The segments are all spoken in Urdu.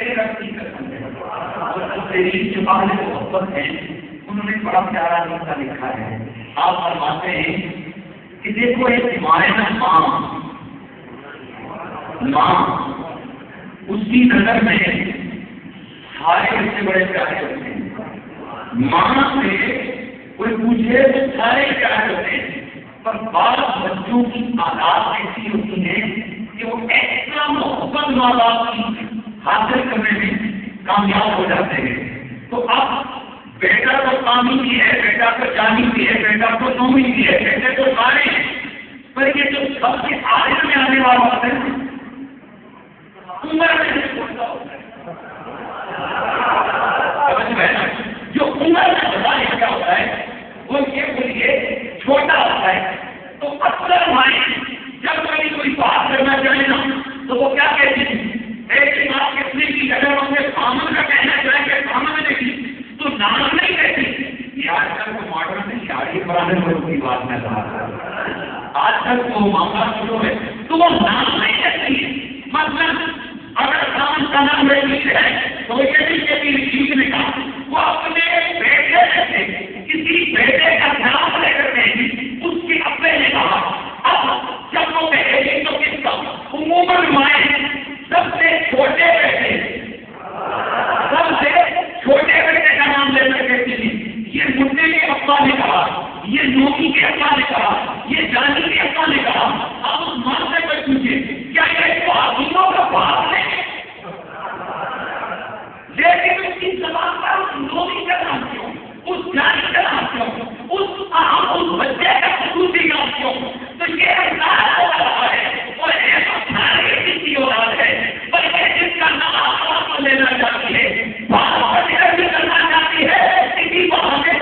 تیرے رب کی قسم ہے اور تیری جو اہل محبت ہیں انہوں نے بڑا پیارا نقطہ لکھا ہے. آپ فرماتے ہیں کہ دیکھو ایک ماں ہے نا، ماں اس کی نظر میں سارے بچے بڑے پیارے ہوتے ہیں. ماں سے کوئی پوچھے تو سارے پیارے ہوتے ہیں، پر بعض بچوں کی عادات ایسی ہوتی ہے کہ وہ ایسا محبت ماں باپ کی حاصل کرنے میں کامیاب ہو جاتے ہیں. تو اب بیٹا تو کامی بھی ہے، بیٹا تو جانی بھی ہے، بیٹا تو نومی بھی ہے، بیٹے تو سارے ہیں، پر یہ جو سب کے آخر میں آنے والا ہوتا ہے عمر میں چھوٹا ہوتا ہے. جو عمر میں بڑا کیا ہوتا ہے وہ یہ بولیے چھوٹا ہوتا ہے. تو اکثر مائیں جب کبھی کوئی بات کرنا چاہے نا تو وہ کیا کہتی ہیں، ایک بات کتنے کی جگہ اپنے سامنے کا کہنا چاہے کہ سامنے دیکھی تو نام نہیں کہتی. آج کل کو ماڈرن میں شادی کرانے والوں کی بات میں کہا، آج کل کو معاملہ شروع ہے تو وہ نام نہیں کہتی ہے. مطلب اگر کام کا نام رشید ہے تو وہ یہ نہیں کہتی رشید نے کہا، وہ اپنے بیٹے سے کسی بیٹے کا نام لے کر گئی اس کے اپنے نے کہا. اب جب وہ کہے گی تو کس کا عموماً مائیں سب سے چھوٹے بیٹے کا نام لے کر کہتی تھی یہ منڈے کے ابا نے کہا، یہ نوکی کے ابا نے کہا، یہ جانی کے ابا نے کہا. اب اس ماں سے کوئی پوچھے کیا یہ بہادروں کا باپ ہے؟ لیکن اس کی زبان پر اس نوکی کا نام کیوں، اس جانی کا نام کیوں، اس بچے کا خصوصی نام کیوں؟ تو یہ انداز ہو رہا ہے اور ایسا سارے کسی اولاد ہے بلکہ جس کا نام آپ کو لینا چاہتی ہے بات بھی کرنا چاہتی ہے، کسی کو ہمیں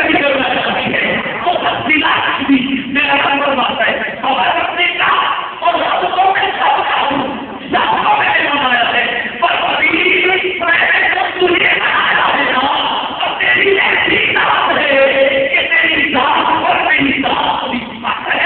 بھی کرنا چاہتی ہے. وہ تفصیلات بھی میرا نمبر آتا ہے اور اپنے کا اور رابطوں میں سب کا ہوں سب کو میں نے بنایا ہے. پر ابھی میں تجھے بنایا ہے نا اور تیری ایسی ذات ہے کہ تیری ذات اور میری ذات بھی ہے.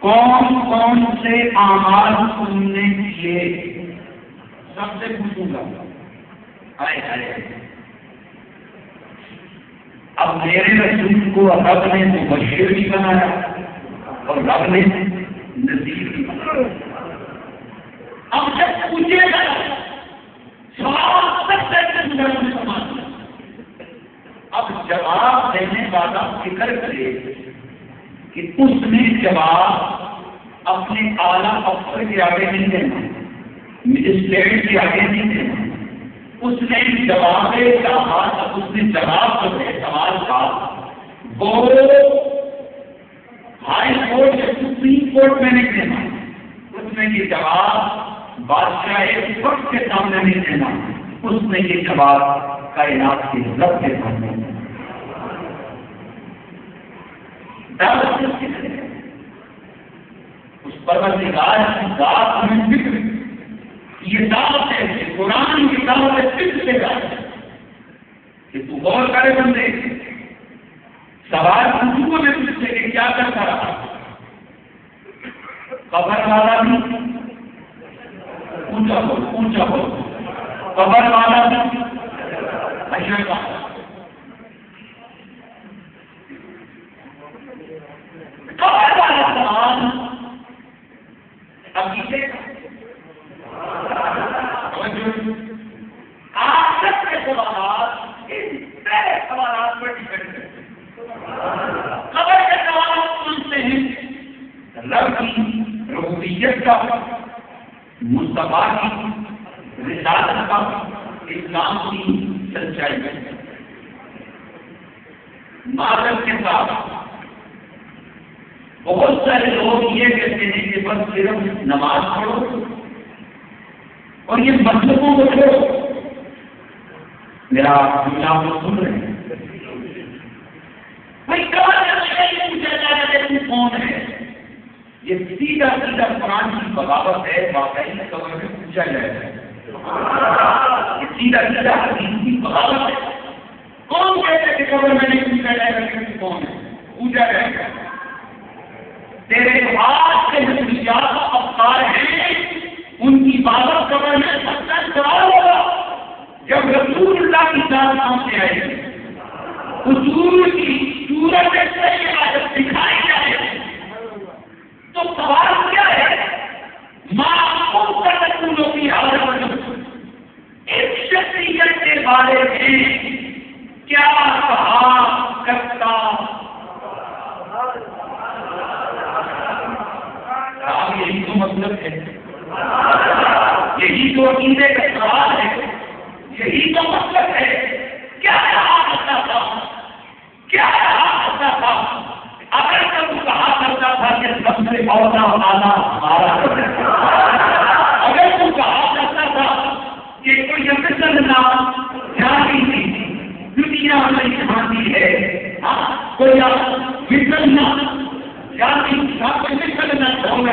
کون کون سے اعمال تم نے کیے سب سے پوچھوں گا. اب میرے رسول کو رب نے مبشر بھی بنایا اور رب نے نذیر بھی بنایا. اب جب پوچھے گا سوال سب سے اب جواب دینے والا فکر کرے کہ اس نے جواب اپنے اعلیٰ افسر کے آگے نہیں دینا، مجسٹریٹ کے آگے نہیں دینا. اس نے جواب کہا، اس نے جواب جو ہے سوال کا وہ ہائی کورٹ یا سپریم کورٹ میں نہیں دینا. اس نے یہ جواب بادشاہ وقت کے سامنے نہیں دینا. اس نے یہ جواب کائنات کے رب کے سامنے دینا. اس پروردگار کی ذات میں فکر، یہ ذات نگاہوں میں صرف سے گا کہ تو غور کرے بندے سوال پوچھو میں تجھ سے کہ کیا کرتا رہا قبر والا بھی اونچا ہو قبر والا بھی اچھا کا قبر والا سوال عقیدے کا آخرت کے سوالات ان پہلے سوالات پر ڈپینڈ کرتے ہیں. قبر کے سوالات سنتے ہیں رب کی ربوبیت کا مصطفیٰ کی رسالت کا اسلام کی سچائی کا معذرت کے ساتھ بہت سارے لوگ یہ کہتے ہیں کہ بس صرف نماز پڑھو اور یہ مطلبوں کو چھوڑو. میرا آپ سن رہے ہیں بھائی پوچھا جائے کہ تم کون ہے. یہ سیدھا سیدھا قرآن کی بغاوت ہے. واقعی قبر میں پوچھا جائے گا یہ سیدھا سیدھا حدیث کی بغاوت ہے. کون کہتے کہ قبر میں نہیں پوچھا جائے گا کہ تم کون ہے. پوچھا جائے گا تیرے ہاتھ کے نظریات افکار ہیں ان کی عبادت قبر میں سب کا سوال ہوگا. جب رسول اللہ کی ذات سامنے آئے گی حضور کی صورت سے عبادت دکھائی جائے تو سوال کیا ہے معقول کا رسولوں کی حالت اس شخصیت کے بارے میں کیا کہا کرتا. یہی تو مطلب ہے یہی تو عقیدے کا سوال ہے یہی تو مطلب ہے. کیا کہا کرتا تھا کیا کہا کرتا تھا. اگر تم کہا کرتا تھا کہ سب سے پودا آنا ہمارا اگر تم کہا کرتا تھا کہ کوئی مثل نہ جانی تھی دنیا میں جھانتی ہے کوئی مثل نہ جانی کوئی مثل نہ چھوڑ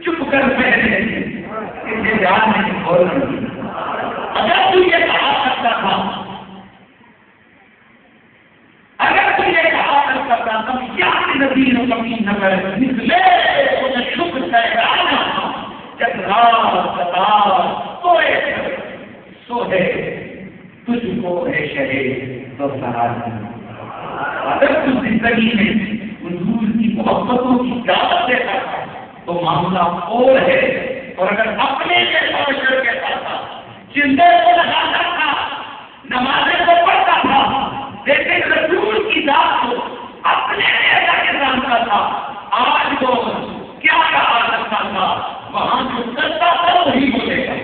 چپ کر پہلے اسے یاد نہیں کھول رہی. اگر تو یہ کہا کرتا تھا اگر تو یہ کہا کرتا تھا تم کیا نبی نے کمی نظر نکلے انہیں شکر سہرانا جب رات سوئے تجھ کو ہے شہے تو سہارا. اگر تو زندگی میں حضور کی محبتوں کی دعوت دیتا تھا تو معاملہ اور ہے. اور اگر اپنے کے کہتا تھا چندے کو لگاتا تھا نمازیں کو پڑھتا تھا لیکن رسول کی ذات کو اپنے جیسا کے جانتا تھا آج تو کیا کہا کرتا تھا وہاں جو کرتا تھا وہی بولے گا.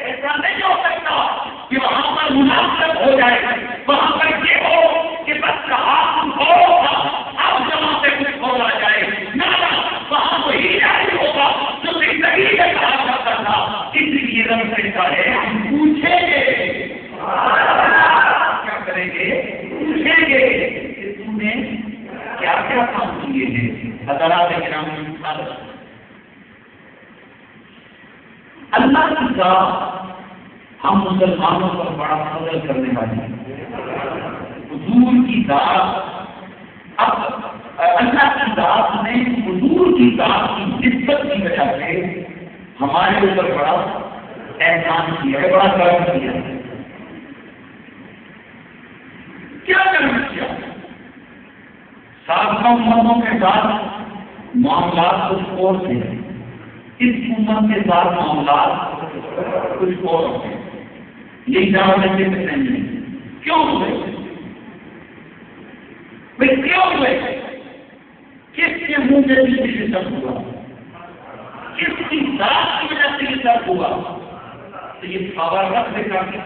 ایسا نہیں ہو سکتا کہ وہاں پر مناسب ہو جائے وہاں پر یہ ہو کہ بس کہا ہوگا اب جہاں سے کچھ بولا جائے نہ وہاں وہی جاری ہوگا جو زندگی میں کہا کرتا تھا. اس لیے رب کہتا ہے ہم پوچھیں گے کیا کریں گے پوچھیں گے کہ تم نے کیا کیا کام کیے ہیں. حضرات کرام اللہ کی ذات ہم مسلمانوں پر بڑا فضل کرنے والے ہیں. حضور کی ذات اب اللہ کی ذات نے حضور کی ذات کی نسبت کی وجہ سے ہمارے اوپر بڑا احسان کیا ہے بڑا کرم کیا ہے. کیا کرم کیا سابقہ امتوں کے ساتھ معاملات کچھ اور تھے. اس امت کے ساتھ معاملات کچھ اور ہوتے یہی جاننے سے نہیں کیوں ہوئے کیوں ہوئے کس کے منہ سے یہ سب ہوا کس کی ذات کی وجہ سے یہ سب ہوا. تو یہ خبر رکھ دے گا کہ